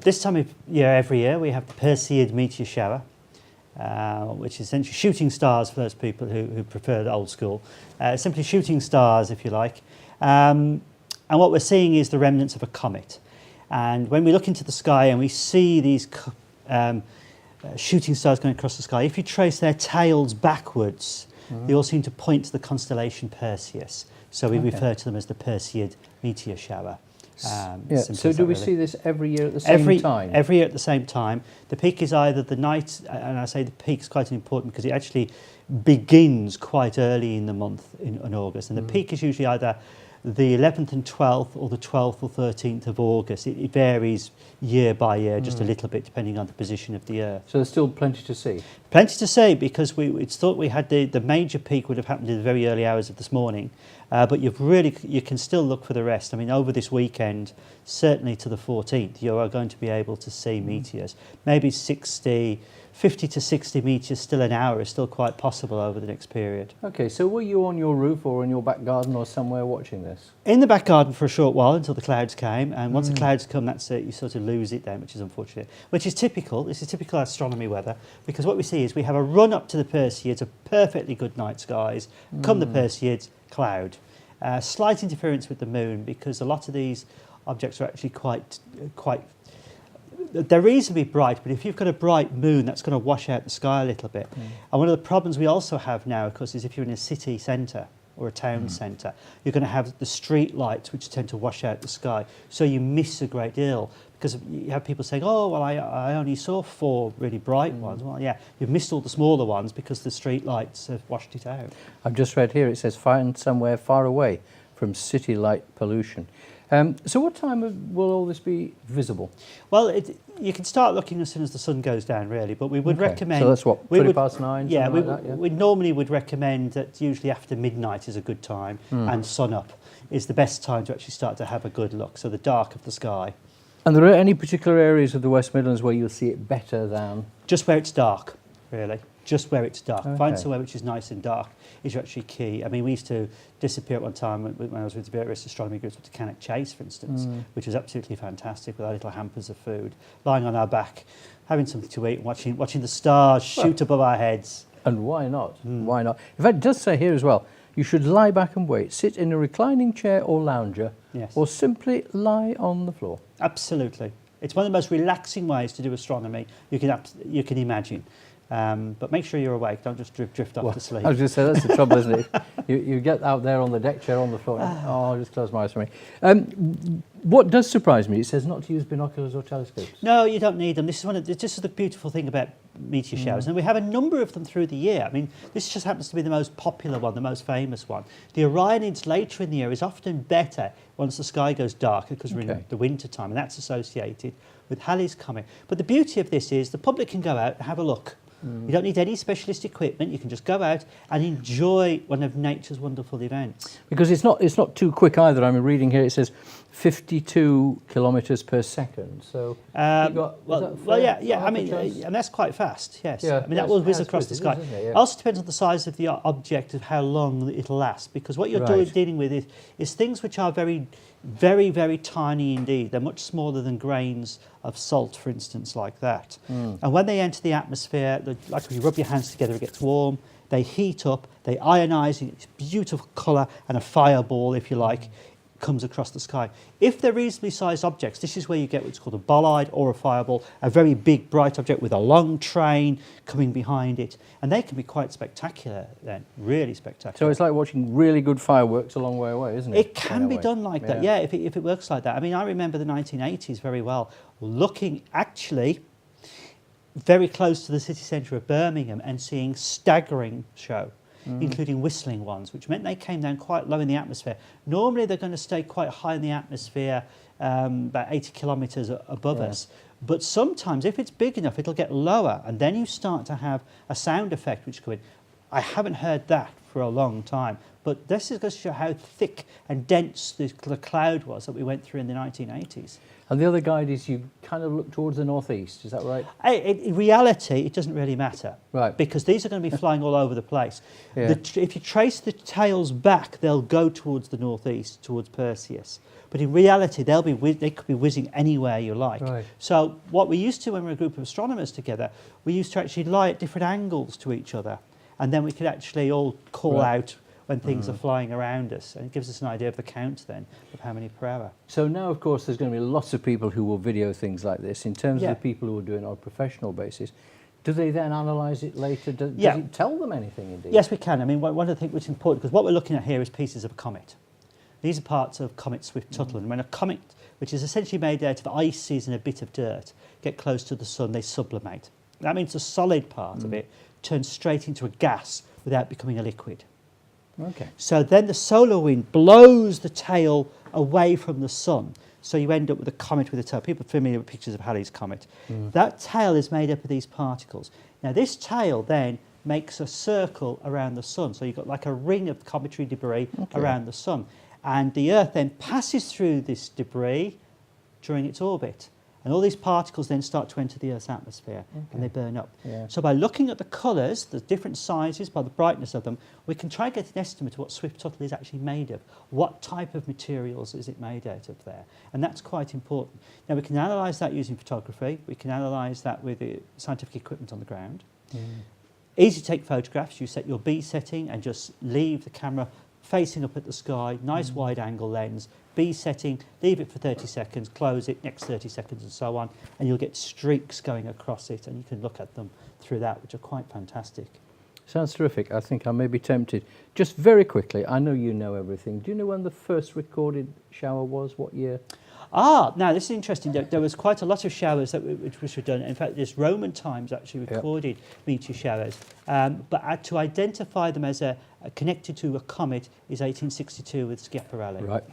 This time of year, every year, we have the Perseid Meteor Shower, which is essentially shooting stars for those people who prefer the old school. Simply shooting stars, if you like. And what we're seeing is the remnants of a comet. And when we look into the sky and we see these shooting stars going across the sky, if you trace their tails backwards, they all seem to point to the constellation Perseus. So we refer to them as the Perseid Meteor Shower. So do we see this every year at the same time? Every year at the same time. The peak is either the night, and I say the peak is quite important because it actually begins quite early in the month in August, and the peak is usually either the 11th and 12th or the 12th or 13th of August. It varies year by year, just a little bit depending on the position of the Earth. So there's still plenty to see? Plenty to see, because it's thought we had the major peak would have happened in the very early hours of this morning, but you can still look for the rest. I mean, over this weekend, certainly to the 14th, you are going to be able to see meteors. Maybe 50 to 60 meteors still an hour is still quite possible over the next period. Okay, so were you on your roof or in your back garden or somewhere watching this? In the back garden for a short while until the clouds came, and once the clouds come, that's it, you sort of lose it then, which is unfortunate. Which is typical, this is typical astronomy weather, because what we see is we have a run up to the Perseids of perfectly good night skies, come the Perseids, cloud. Slight interference with the moon, because a lot of these objects are actually quite they're reasonably bright, but if you've got a bright moon, that's going to wash out the sky a little bit. And one of the problems we also have now, of course, is if you're in a city centre or a town centre, you're going to have the street lights which tend to wash out the sky. So you miss a great deal, because you have people saying, oh, well, I only saw 4 really bright ones. Well, yeah, you've missed all the smaller ones because the street lights have washed it out. I've just read here, it says find somewhere far away from city light pollution. So what time will all this be visible? Well, you can start looking as soon as the sun goes down, really, but we would recommend... So that's what, 20 past 9? Yeah, we we normally would recommend that usually after midnight is a good time, and sun up is the best time to actually start to have a good look, so the dark of the sky. And there are any particular areas of the West Midlands where you'll see it better than? Just where it's dark, really. Just where it's dark. Find somewhere which is nice and dark is actually key. I mean, we used to disappear at one time when I was with the various astronomy groups to Cannock Chase, for instance, which was absolutely fantastic with our little hampers of food, lying on our back, having something to eat and watching the stars shoot above our heads. And why not? Why not? In fact, it does say here as well, you should lie back and wait, sit in a reclining chair or lounger, or simply lie on the floor. Absolutely. It's one of the most relaxing ways to do astronomy you can imagine. But make sure you're awake, don't just drift off to sleep. I was going to say, that's the trouble, isn't it? You get out there on the deck chair on the floor, and, I'll just close my eyes for me. What does surprise me, it says not to use binoculars or telescopes. No, you don't need them. This is the beautiful thing about meteor showers, and we have a number of them through the year. I mean, this just happens to be the most popular one, the most famous one. The Orionids later in the year is often better once the sky goes darker, because we're in the winter time, and that's associated with Halley's Comet. But the beauty of this is the public can go out and have a look. You don't need any specialist equipment. You can just go out and enjoy one of nature's wonderful events. Because it's not too quick either. I'm reading here, it says 52 kilometres per second. So I mean, and that's quite fast. Yes, yeah, I mean that will whiz across the sky. It also depends on the size of the object, of how long it'll last. Because what you're dealing with is things which are very, very, very tiny indeed. They're much smaller than grains of salt, for instance, like that. And when they enter the atmosphere, like when you rub your hands together, it gets warm. They heat up. They ionise. It's beautiful colour, and a fireball, if you like, comes across the sky. If they're reasonably sized objects, this is where you get what's called a bolide or a fireball, a very big bright object with a long train coming behind it, and they can be quite spectacular then, really spectacular. So it's like watching really good fireworks a long way away, isn't it? It can be done like that, yeah, if it works like that. I mean, I remember the 1980s very well, looking actually very close to the city centre of Birmingham and seeing staggering show. Including whistling ones, which meant they came down quite low in the atmosphere. Normally they're going to stay quite high in the atmosphere, about 80 kilometres above us. But sometimes, if it's big enough, it'll get lower, and then you start to have a sound effect which comes in. I haven't heard that for a long time. But this is going to show how thick and dense the cloud was that we went through in the 1980s. And the other guide is you kind of look towards the northeast, is that right? In reality, it doesn't really matter. Right. Because these are going to be flying all over the place. Yeah. If you trace the tails back, they'll go towards the northeast, towards Perseus. But in reality, they could be whizzing anywhere you like. Right. So what we used to when we were a group of astronomers together, we used to actually lie at different angles to each other. And then we could actually all call out when things are flying around us. And it gives us an idea of the count then, of how many per hour. So now, of course, there's going to be lots of people who will video things like this. In terms of the people who are doing it on a professional basis, do they then analyse it later? Does it tell them anything, indeed? Yes, we can. I mean, one of the things which is important, because what we're looking at here is pieces of a comet. These are parts of comet Swift-Tuttle. And when a comet, which is essentially made out of ices and a bit of dirt, get close to the sun, they sublimate. That means the solid part of it turns straight into a gas without becoming a liquid. Okay. So then the solar wind blows the tail away from the sun. So you end up with a comet with a tail. People are familiar with pictures of Halley's Comet. That tail is made up of these particles. Now this tail then makes a circle around the sun. So you've got like a ring of cometary debris around the sun. And the Earth then passes through this debris during its orbit. And all these particles then start to enter the Earth's atmosphere and they burn up. Yeah. So by looking at the colours, the different sizes, by the brightness of them, we can try and get an estimate of what Swift-Tuttle is actually made of. What type of materials is it made out of there? And that's quite important. Now we can analyse that using photography. We can analyse that with the scientific equipment on the ground. Easy to take photographs. You set your B setting and just leave the camera facing up at the sky, nice wide angle lens, B setting, leave it for 30 seconds, close it, next 30 seconds and so on, and you'll get streaks going across it and you can look at them through that, which are quite fantastic. Sounds terrific. I think I may be tempted. Just very quickly, I know you know everything. Do you know when the first recorded shower was? What year? Now this is interesting. There was quite a lot of showers which were done. In fact, there's Roman times actually recorded meteor showers. But to identify them as connected to a comet is 1862 with Schiaparelli. Right.